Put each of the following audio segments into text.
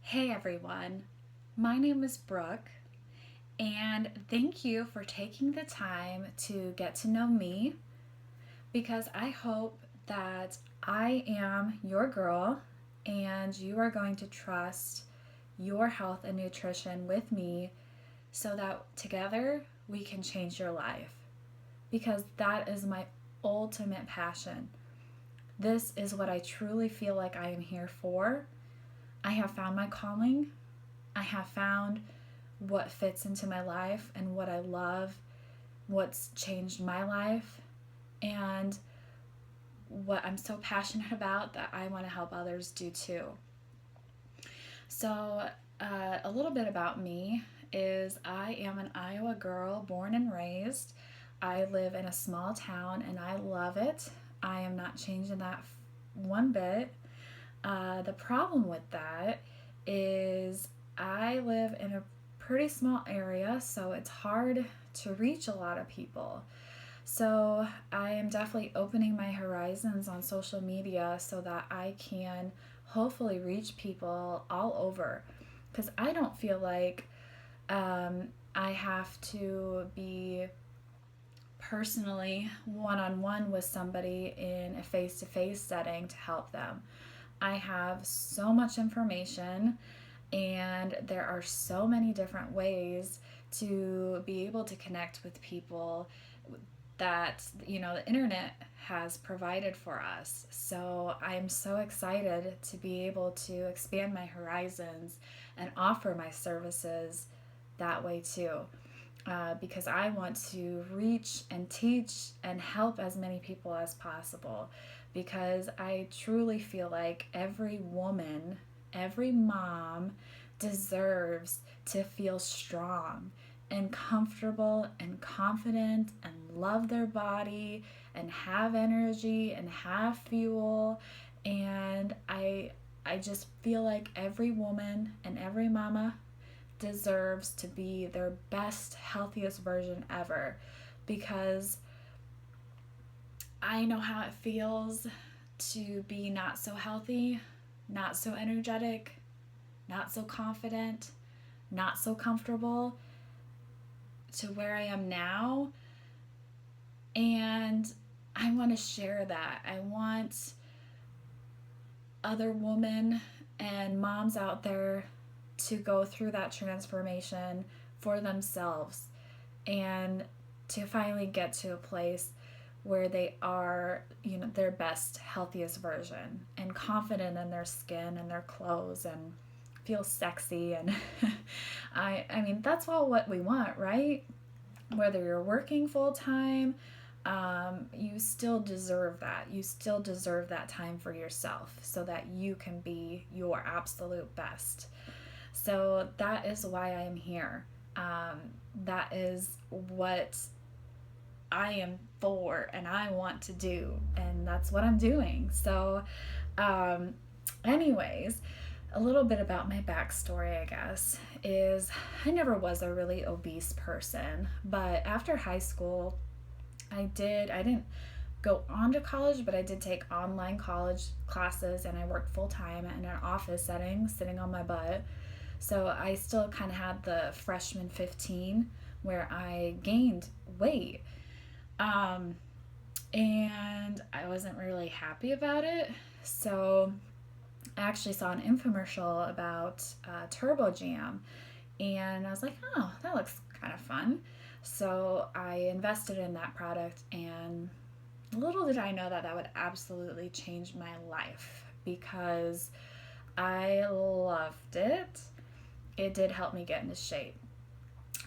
Hey everyone, my name is Brooke, and thank you for taking the time to get to know me because I hope that I am your girl and you are going to trust your health and nutrition with me so that together we can change your life because that is my ultimate passion. This is what I truly feel like I am here for. I have found my calling. I have found what fits into my life and what I love, what's changed my life, and what I'm so passionate about that I want to help others do too. So, a little bit about me is I am an Iowa girl born and raised. I live in a small town and I love it. I am not changing that one bit. The problem with that is I live in a pretty small area, so it's hard to reach a lot of people. So I am definitely opening my horizons on social media so that I can hopefully reach people all over. Because I don't feel like I have to be personally one on one with somebody in a face to face setting to help them. I have so much information, and there are so many different ways to be able to connect with people that the internet has provided for us. So I'm so excited to be able to expand my horizons and offer my services that way too. Because I want to reach and teach and help as many people as possible. Because I truly feel like every woman, every mom deserves to feel strong and comfortable and confident and love their body and have energy and have fuel. And I just feel like every woman and every mama deserves to be their best, healthiest version ever because I know how it feels to be not so healthy, not so energetic, not so confident, not so comfortable to where I am now. And I want to share that. I want other women and moms out there to go through that transformation for themselves and to finally get to a place where they are, their best, healthiest version and confident in their skin and their clothes and feel sexy and I mean that's all what we want, right? Whether you're working full time, you still deserve that. You still deserve that time for yourself so that you can be your absolute best. So that is why I am here. That is what I am for and I want to do, and that's what I'm doing. So, um, anyways, a little bit about my backstory, I guess, is I never was a really obese person, but after high school, I didn't go on to college, but I did take online college classes and I worked full time in an office setting, sitting on my butt. So I still kind of had the freshman 15 where I gained weight. Um, and I wasn't really happy about it. So I actually saw an infomercial about Turbo Jam, and I was like, oh, that looks kind of fun. So I invested in that product, and little did I know that that would absolutely change my life because I loved it. It did help me get into shape.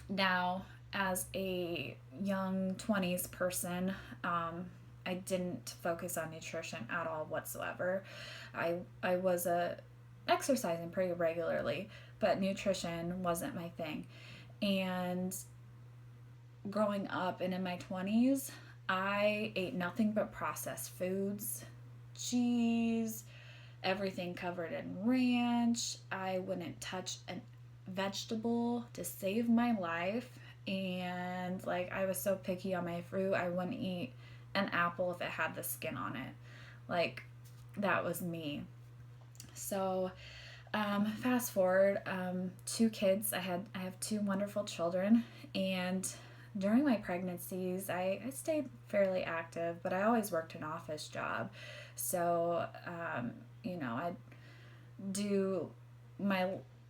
Now, as a young 20s person, I didn't focus on nutrition at all whatsoever. I was exercising pretty regularly, but nutrition wasn't my thing. And growing up and in my 20s, I ate nothing but processed foods, cheese, everything covered in ranch. I wouldn't touch a vegetable to save my life. And like, I was so picky on my fruit, I wouldn't eat an apple if it had the skin on it. Like, that was me. So, Fast forward, two kids. I have two wonderful children, and during my pregnancies, I stayed fairly active, but I always worked an office job. So, I do my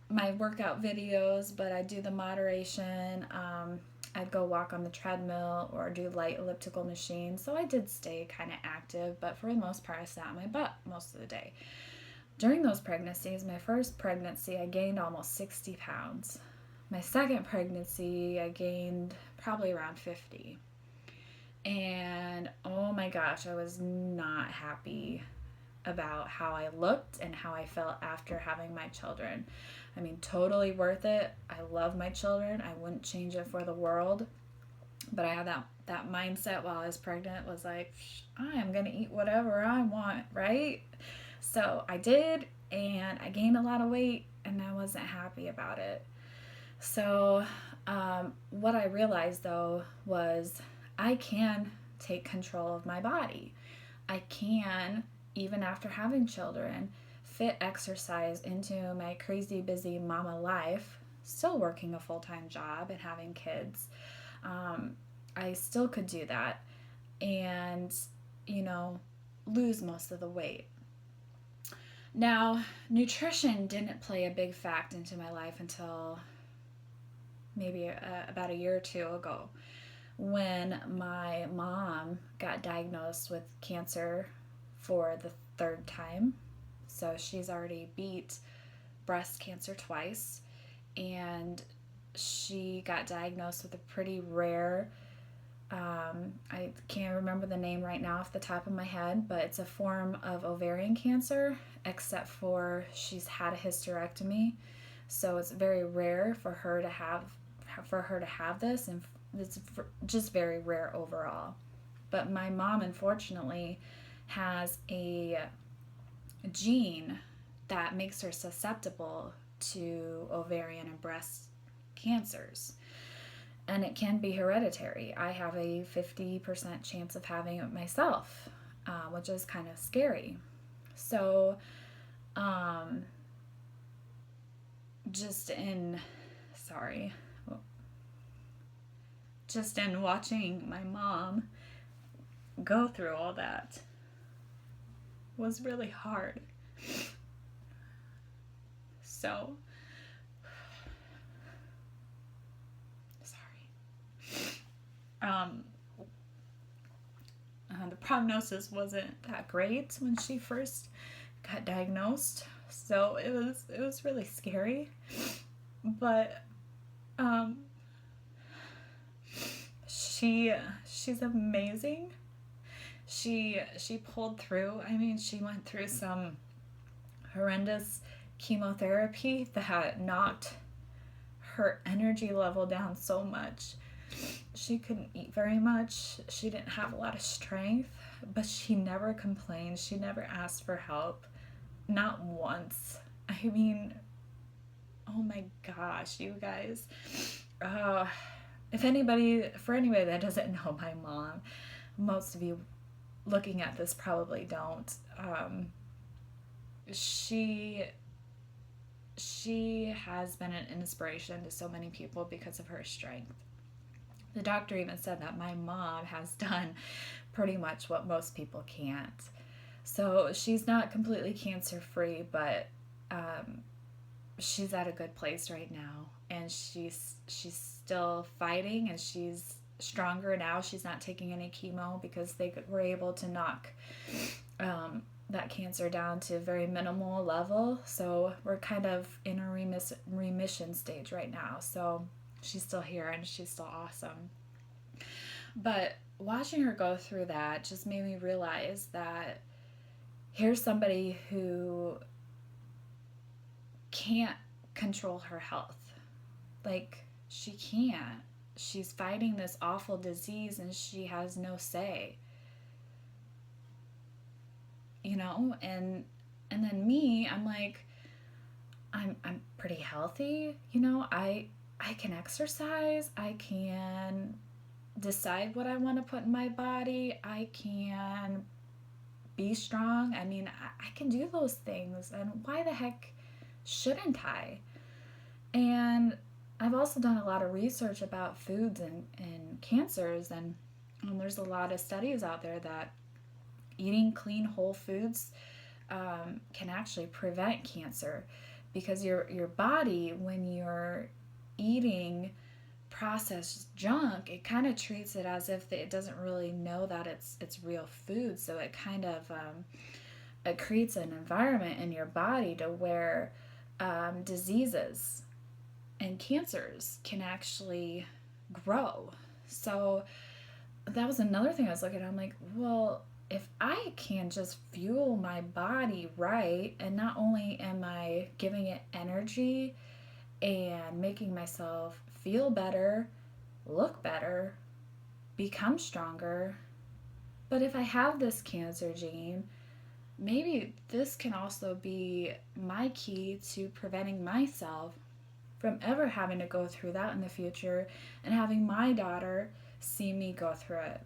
my workout videos, but I do the moderation. I'd go walk on the treadmill or do light elliptical machines. So I did stay kind of active, but for the most part, I sat on my butt most of the day. During those pregnancies, my first pregnancy, I gained almost 60 pounds. My second pregnancy, I gained probably around 50. And oh my gosh, I was not happy about how I looked and how I felt after having my children. I mean, totally worth it. I love my children. I wouldn't change it for the world. But I had that mindset while I was pregnant was like, I am going to eat whatever I want, right? So I did, and I gained a lot of weight, and I wasn't happy about it. So, what I realized though was I can take control of my body. I can, even after having children, fit exercise into my crazy busy mama life, still working a full time job and having kids. Um, I still could do that and, you know, lose most of the weight. Now, nutrition didn't play a big fact into my life until maybe about a year or two ago when my mom got diagnosed with cancer for the third time. So she's already beat breast cancer twice, and she got diagnosed with a pretty rare, I can't remember the name right now off the top of my head, but it's a form of ovarian cancer, except for she's had a hysterectomy. So it's very rare for her to have this, and it's just very rare overall. But my mom, unfortunately, has a gene that makes her susceptible to ovarian and breast cancers. And it can be hereditary. I have a 50% chance of having it myself, which is kind of scary. So, um, just in, sorry, just in watching my mom go through all that was really hard. So, sorry. The prognosis wasn't that great when she first got diagnosed, so it was really scary. But um, she's amazing. She pulled through. I mean, she went through some horrendous chemotherapy that knocked her energy level down so much. She couldn't eat very much. She didn't have a lot of strength, but she never complained. She never asked for help. Not once. I mean, oh my gosh, you guys. Uh, for anybody that doesn't know my mom, most of you looking at this probably don't. She she has been an inspiration to so many people because of her strength. The doctor even said that my mom has done pretty much what most people can't. So she's not completely cancer free, but um, she's at a good place right now, and she's still fighting, and she's stronger now. She's not taking any chemo because they were able to knock that cancer down to a very minimal level. So we're kind of in a remission stage right now. So she's still here and she's still awesome. But watching her go through that just made me realize that here's somebody who can't control her health. Like, she can't. She's fighting this awful disease and she has no say. And then me, I'm like, I'm pretty healthy, I can exercise, I can decide what I want to put in my body, I can be strong. I mean, I can do those things. And why the heck shouldn't I? And I've also done a lot of research about foods and cancers, and there's a lot of studies out there that eating clean whole foods can actually prevent cancer, because your body, when you're eating processed junk, it kind of treats it as if it doesn't really know that it's real food. So it kind of it creates an environment in your body to where diseases and cancers can actually grow. So that was another thing I was looking at. I'm like, well, if I can just fuel my body right, and not only am I giving it energy and making myself feel better, look better, become stronger, but if I have this cancer gene, maybe this can also be my key to preventing myself from ever having to go through that in the future and having my daughter see me go through it.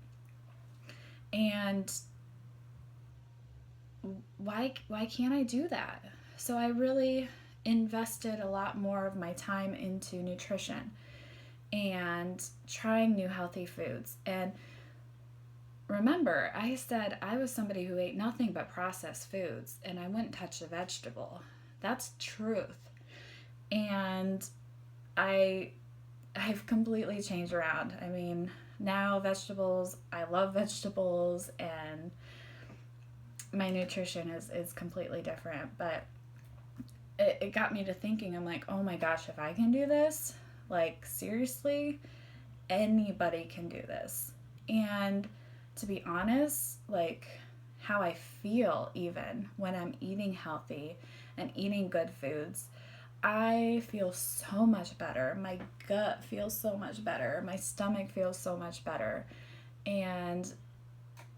And why can't I do that? So I really invested a lot more of my time into nutrition and trying new healthy foods. And remember, I said I was somebody who ate nothing but processed foods and I wouldn't touch a vegetable. That's truth. And I've completely changed around. I mean, now vegetables, I love vegetables, and my nutrition is completely different. But it got me to thinking, I'm like, oh my gosh, if I can do this, like seriously, anybody can do this. And to be honest, like how I feel even when I'm eating healthy and eating good foods, I feel so much better. My gut feels so much better. My stomach feels so much better. And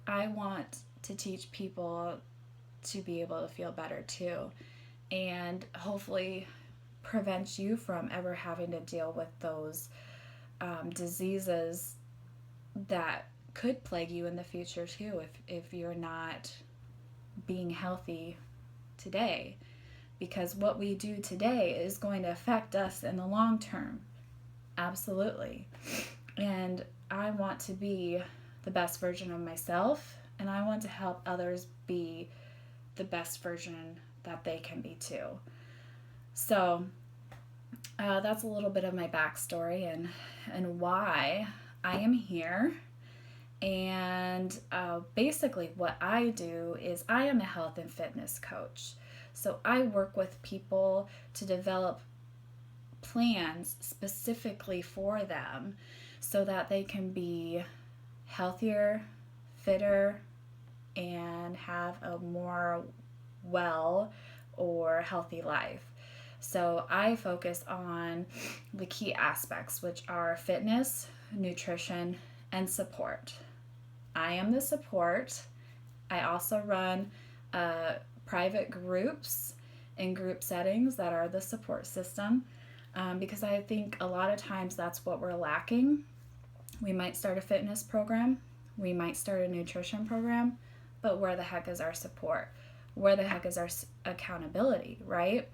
I want to teach people to be able to feel better too. And hopefully prevent you from ever having to deal with those diseases that could plague you in the future too, if you're not being healthy today. Because what we do today is going to affect us in the long term. Absolutely. And I want to be the best version of myself, and I want to help others be the best version that they can be too. So that's a little bit of my backstory and why I am here. And basically, what I do is I am a health and fitness coach. So I work with people to develop plans specifically for them so that they can be healthier, fitter, and have a more well or healthy life. So I focus on the key aspects, which are fitness, nutrition, and support. I am the support. I also run private groups in group settings that are the support system, because I think a lot of times that's what we're lacking. We might start a fitness program, we might start a nutrition program, but where the heck is our support? Where the heck is our accountability, right?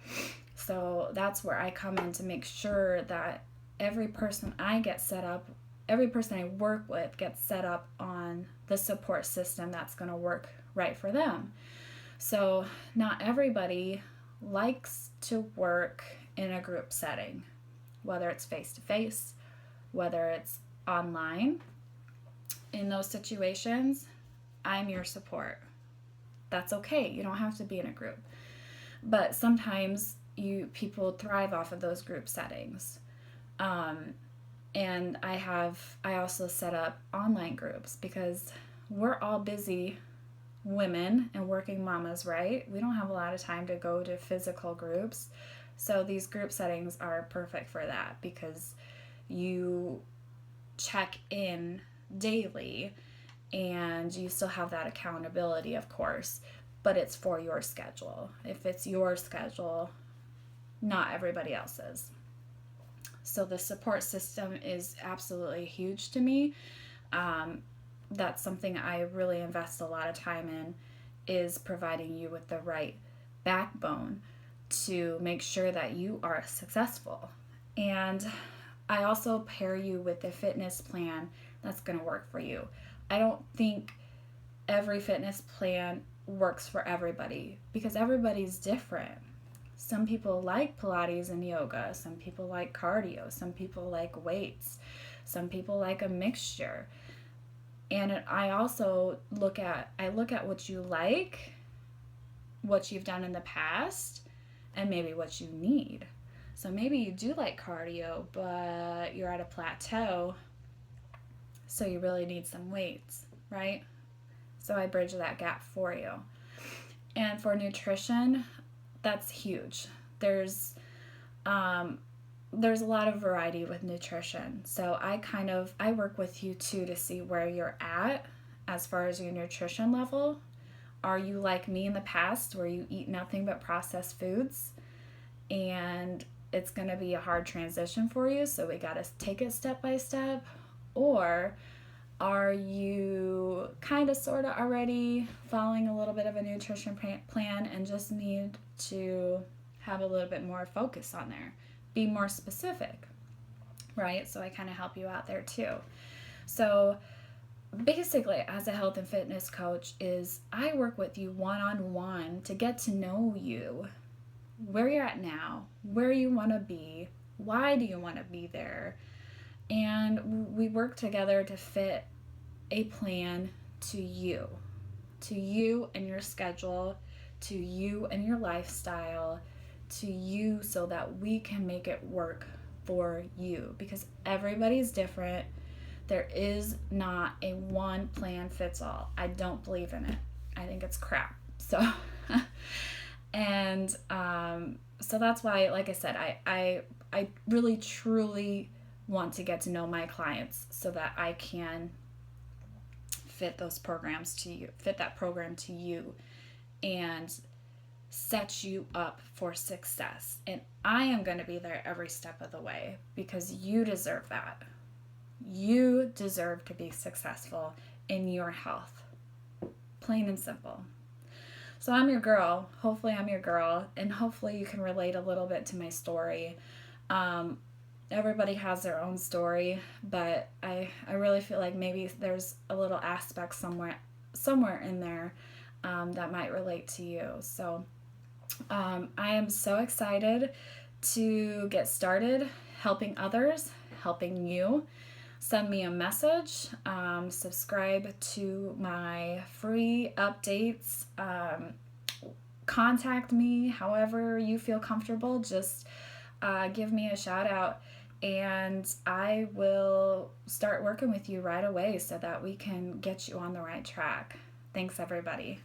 So that's where I come in to make sure that every person I get set up, every person I work with gets set up on the support system that's going to work right for them. So not everybody likes to work in a group setting, whether it's face-to-face, whether it's online. In those situations, I'm your support. That's okay. You don't have to be in a group. But sometimes people thrive off of those group settings. And I also set up online groups because we're all busy women and working mamas, right? We don't have a lot of time to go to physical groups. So these group settings are perfect for that because you check in daily and you still have that accountability, of course, but it's for your schedule. If it's your schedule, not everybody else's. So the support system is absolutely huge to me. That's something I really invest a lot of time in, is providing you with the right backbone to make sure that you are successful. And I also pair you with a fitness plan that's going to work for you. I don't think every fitness plan works for everybody because everybody's different. Some people like Pilates and yoga, some people like cardio, some people like weights, some people like a mixture. And I also look at what you like, what you've done in the past, and maybe what you need. So maybe you do like cardio, but you're at a plateau, so you really need some weights, right? So I bridge that gap for you. And for nutrition, that's huge. There's a lot of variety with nutrition. So I work with you too to see where you're at as far as your nutrition level. Are you like me in the past where you eat nothing but processed foods and it's going to be a hard transition for you, so we got to take it step by step? Or are you kind of sort of already following a little bit of a nutrition plan and just need to have a little bit more focus on there? Be more specific, right? So I kind of help you out there too. So basically, as a health and fitness coach, is I work with you one-on-one to get to know you, where you're at now, where you want to be, why do you want to be there, and we work together to fit a plan to you and your schedule, to you and your lifestyle, to you, so that we can make it work for you, because everybody's different. There is not a one plan fits all. I don't believe in it. I think it's crap. So and so that's why, like I said, I really truly want to get to know my clients so that I can fit that program to you and set you up for success. And I am going to be there every step of the way because you deserve that. You deserve to be successful in your health. Plain and simple. So I'm your girl. Hopefully I'm your girl, and hopefully you can relate a little bit to my story. Everybody has their own story, but I really feel like maybe there's a little aspect somewhere in there that might relate to you. So I am so excited to get started helping others, helping you. Send me a message, subscribe to my free updates, contact me however you feel comfortable. Just give me a shout out and I will start working with you right away so that we can get you on the right track. Thanks, everybody.